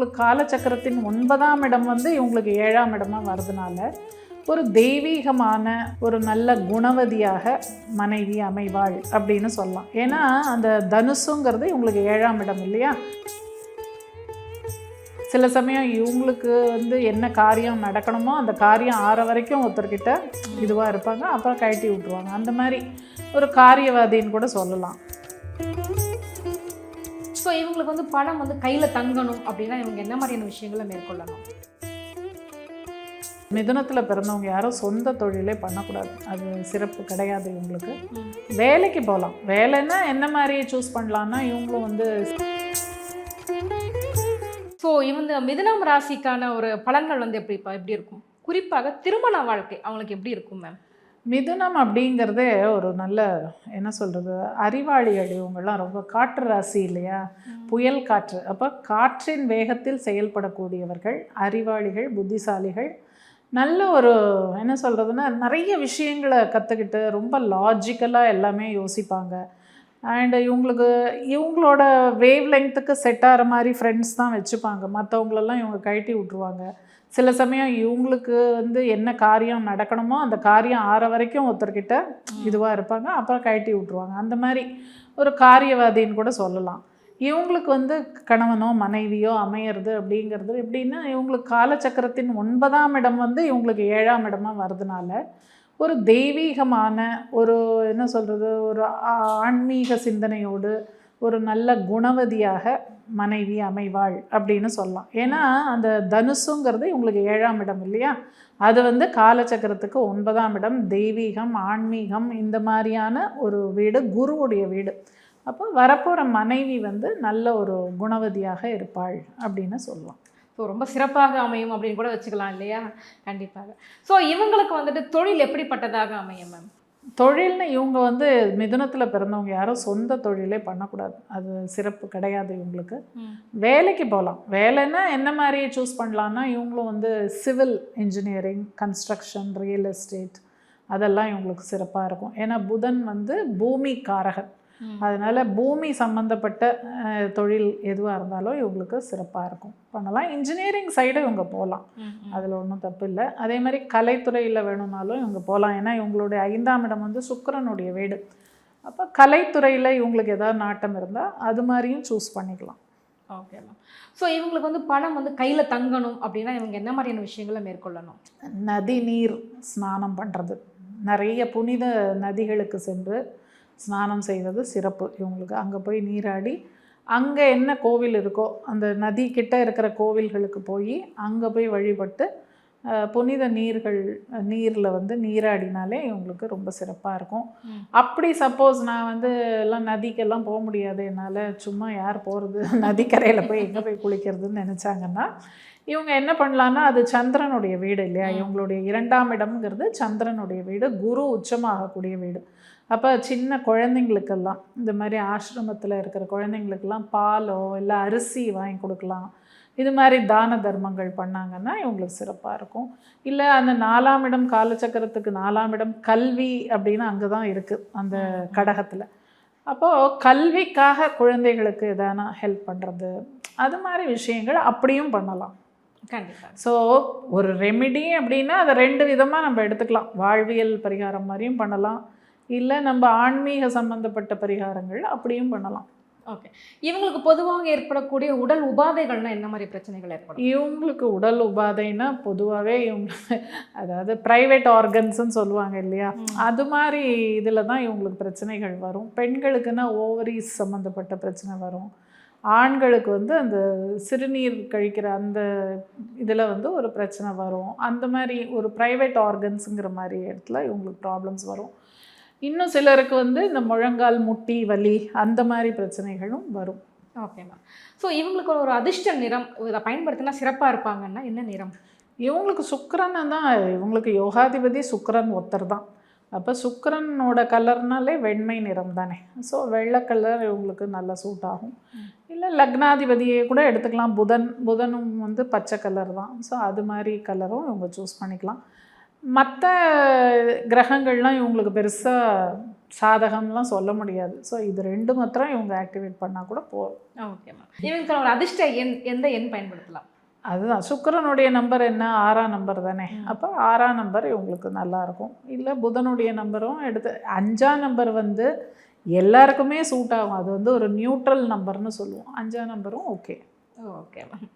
இவங்களுக்கு காலச்சக்கரத்தின் 9ஆம் இடம் வந்து இவங்களுக்கு 7ஆம் இடமா வருதுனால ஒரு தெய்வீகமான ஒரு நல்ல குணவதியாக மனைவி அமைவாள் அப்படின்னு சொல்லலாம். ஏன்னா அந்த தனுசுங்கிறது இவங்களுக்கு 7ஆம் இடம் இல்லையா. சில சமயம் இவங்களுக்கு வந்து என்ன காரியம் நடக்கணுமோ அந்த காரியம் ஆற வரைக்கும் ஒருத்தர்கிட்ட இதுவாக இருப்பாங்க, அப்புறம் கழட்டி விட்ருவாங்க. அந்த மாதிரி ஒரு காரியவாதின்னு கூட சொல்லலாம். ஸோ இவங்களுக்கு வந்து பணம் வந்து கையில் தங்கணும் அப்படின்னா இவங்க என்ன மாதிரியான விஷயங்களை மேற்கொள்ளணும்? மிதுனத்தில் பிறந்தவங்க யாரும் சொந்த தொழிலே பண்ணக்கூடாது, அது சிறப்பு கிடையாது இவங்களுக்கு. வேலைக்கு போகலாம். வேலைன்னா என்ன மாதிரி சூஸ் பண்ணலான்னா இவங்களும் வந்து ஸோ இவங்க மிதுனம் ராசிக்கான ஒரு பலன்கள் வந்து எப்படி இருக்கும்? குறிப்பாக திருமண வாழ்க்கை அவங்களுக்கு எப்படி இருக்கும் மேம்? மிதுனம் அப்படிங்கிறதே ஒரு நல்ல என்ன சொல்கிறது, அறிவாளிகள். இவங்கெல்லாம் ரொம்ப காற்று ராசி இல்லையா, புயல் காற்று. அப்போ காற்றின் வேகத்தில் செயல்படக்கூடியவர்கள், அறிவாளிகள், புத்திசாலிகள். நல்ல ஒரு என்ன சொல்கிறதுன்னா நிறைய விஷயங்களை கற்றுக்கிட்டு ரொம்ப லாஜிக்கலாக எல்லாமே யோசிப்பாங்க. அண்டு இவங்களோட வேவ் லெங்க்த்துக்கு செட் ஆகிற மாதிரி ஃப்ரெண்ட்ஸ் தான் வச்சுப்பாங்க. மற்றவங்களெல்லாம் இவங்க கழட்டி விட்ருவாங்க. சில சமயம் இவங்களுக்கு வந்து என்ன காரியம் நடக்கணுமோ அந்த காரியம் ஆற வரைக்கும் ஒருத்தர்கிட்ட இதுவாக இருப்பாங்க, அப்புறம் கழட்டி விட்ருவாங்க. அந்த மாதிரி ஒரு காரியவாதின்னு கூட சொல்லலாம். இவங்களுக்கு வந்து கணவனோ மனைவியோ அமையிறது அப்படிங்கிறது எப்படின்னா இவங்களுக்கு காலச்சக்கரத்தின் 9ஆம் இடம் வந்து இவங்களுக்கு 7ஆம் இடமா வருதுனால ஒரு தெய்வீகமான ஒரு என்ன சொல்கிறது, ஒரு ஆன்மீக சிந்தனையோடு ஒரு நல்ல குணவதியாக மனைவி அமைவாள் அப்படின்னு சொல்லலாம். ஏன்னா அந்த தனுசுங்கிறது இவங்களுக்கு 7ஆம் இடம் இல்லையா, அது வந்து காலச்சக்கரத்துக்கு 9ஆம் இடம், தெய்வீகம், ஆன்மீகம், இந்த மாதிரியான ஒரு வீடு, குருவுடைய வீடு. அப்போ வரப்போகிற மனைவி வந்து நல்ல ஒரு குணவதியாக இருப்பாள் அப்படின்னு சொல்லலாம். ஸோ ரொம்ப சிறப்பாக அமையும் அப்படின்னு கூட வச்சுக்கலாம் இல்லையா? கண்டிப்பாக. ஸோ இவங்களுக்கு வந்துட்டு தொழில் எப்படிப்பட்டதாக அமையும் மேம்? தொழில்னு இவங்க வந்து மிதுனத்தில் பிறந்தவங்க யாரும் சொந்த தொழிலே பண்ணக்கூடாது, அது சிறப்பு கிடையாது இவங்களுக்கு. வேலைக்கு போகலாம். வேலைன்னா என்ன மாதிரி சூஸ் பண்ணலான்னா இவங்களும் வந்து civil engineering, construction, real estate, அதெல்லாம் இவங்களுக்கு சிறப்பாக இருக்கும். ஏன்னா புதன் வந்து பூமி காரகன். அதனால் பூமி சம்மந்தப்பட்ட தொழில் எதுவாக இருந்தாலும் இவங்களுக்கு சிறப்பாக இருக்கும், பண்ணலாம். இன்ஜினியரிங் சைடு இவங்க போகலாம், அதில் ஒன்றும் தப்பு இல்லை. அதே மாதிரி கலைத்துறையில் வேணும்னாலும் இவங்க போகலாம். ஏன்னா இவங்களுடைய 5ஆம் இடம் வந்து சுக்கிரனுடைய வீடு. அப்போ கலைத்துறையில் இவங்களுக்கு ஏதாவது நாட்டம் இருந்தால் அது மாதிரியும் சூஸ் பண்ணிக்கலாம். Okay ma'am. ஸோ இவங்களுக்கு வந்து பணம் வந்து கையில் தங்கணும் அப்படின்னா இவங்க என்ன மாதிரியான விஷயங்களை மேற்கொள்ளணும்? நதி நீர் ஸ்நானம் பண்ணுறது, நிறைய புனித நதிகளுக்கு சென்று ஸ்நானம் செய்வது சிறப்பு இவங்களுக்கு. அங்கே போய் நீராடி, அங்கே என்ன கோவில் இருக்கோ அந்த நதி கிட்ட இருக்கிற கோவில்களுக்கு போய் அங்கே போய் வழிபட்டு புனித நீரில் வந்து நீராடினாலே இவங்களுக்கு ரொம்ப சிறப்பாக இருக்கும். அப்படி சப்போஸ் நான் வந்து எல்லாம் நதிக்கெல்லாம் போக முடியாது, என்னால் சும்மா யார் போகிறது நதிக்கரையில் போய் எங்கே போய் குளிக்கிறதுன்னு நினச்சாங்கன்னா இவங்க என்ன பண்ணலான்னா, அது சந்திரனுடைய வீடு இல்லையா, இவங்களுடைய 2ஆம் இடம்ங்கிறது சந்திரனுடைய வீடு, குரு உச்சமாகக்கூடிய வீடு. அப்போ சின்ன குழந்தைங்களுக்கெல்லாம் இந்த மாதிரி ஆசிரமத்தில் இருக்கிற குழந்தைங்களுக்கெல்லாம் பாலோ இல்லை அரிசி வாங்கி கொடுக்கலாம். இது மாதிரி தான தர்மங்கள் பண்ணாங்கன்னா இவங்களுக்கு சிறப்பாக இருக்கும். இல்லை அந்த 4ஆம் இடம், காலச்சக்கரத்துக்கு 4ஆம் இடம் கல்வி அப்படின்னு அங்கே தான் இருக்குது அந்த கடகத்தில். அப்போது கல்விக்காக குழந்தைகளுக்கு எதானா ஹெல்ப் பண்ணுறது, அது மாதிரி விஷயங்கள் அப்படியும் பண்ணலாம். கண்டிப்பாக. ஸோ ஒரு ரெமிடி அப்படின்னா அதை 2 விதமாக நம்ம எடுத்துக்கலாம். வாழ்வியல் பரிகாரம் மாதிரியும் பண்ணலாம், இல்லை நம்ம ஆன்மீக சம்பந்தப்பட்ட பரிகாரங்கள் அப்படியும் பண்ணலாம். ஓகே. இவங்களுக்கு பொதுவாக ஏற்படக்கூடிய உடல் உபாதைகள்னால் என்ன மாதிரி பிரச்சனைகள் ஏற்படும்? இவங்களுக்கு உடல் உபாதைன்னா பொதுவாகவே அதாவது ப்ரைவேட் ஆர்கன்ஸ்ன்னு சொல்லுவாங்க இல்லையா, அது மாதிரி இதில் தான் இவங்களுக்கு பிரச்சனைகள் வரும். பெண்களுக்குன்னா ஓவரிஸ் சம்மந்தப்பட்ட பிரச்சனை வரும். ஆண்களுக்கு வந்து அந்த சிறுநீர் கழிக்கிற அந்த இதில் வந்து ஒரு பிரச்சனை வரும். அந்த மாதிரி ஒரு ப்ரைவேட் ஆர்கன்ஸுங்கிற மாதிரி இடத்துல இவங்களுக்கு ப்ராப்ளம்ஸ் வரும். இன்னும் சிலருக்கு வந்து இந்த முழங்கால் முட்டி வலி அந்த மாதிரி பிரச்சனைகளும் வரும். Okay ma'am. ஸோ இவங்களுக்கு ஒரு அதிர்ஷ்ட நிறம் இதை பயன்படுத்தினா சிறப்பாக இருப்பாங்கன்னா என்ன நிறம்? இவங்களுக்கு சுக்கிரன் தான், இவங்களுக்கு யோகாதிபதி சுக்கிரன் ஒருத்தர் தான். அப்போ சுக்கிரனோட கலர்னாலே வெண்மை நிறம் தானே. ஸோ வெள்ளை கலர் இவங்களுக்கு நல்லா சூட் ஆகும். இல்லை லக்னாதிபதியை கூட எடுத்துக்கலாம், புதனும் வந்து பச்சை கலர் தான். ஸோ அது மாதிரி கலரும் இவங்க சூஸ் பண்ணிக்கலாம். மற்ற கிரகங்கள்லாம் இவங்களுக்கு பெருசாக சாதகம்லாம் சொல்ல முடியாது. ஸோ இது 2 மாத்திரம் இவங்க ஆக்டிவேட் பண்ணால் கூட போதும். Okay ma'am. இவங்களுக்கு ஒரு அதிர்ஷ்ட எண் எந்த எண் பயன்படுத்தலாம்? அதுதான் சுக்கிரனுடைய நம்பர் என்ன, 6ஆம் நம்பர் தானே. அப்போ 6ஆம் நம்பர் இவங்களுக்கு நல்லாயிருக்கும். இல்லை புதனுடைய நம்பரும் எடுத்து 5ஆம் நம்பர் வந்து எல்லாருக்குமே சூட் ஆகும். அது வந்து ஒரு நியூட்ரல் நம்பர்னு சொல்லுவோம். 5ஆம் நம்பரும் ஓகே. Okay ma'am.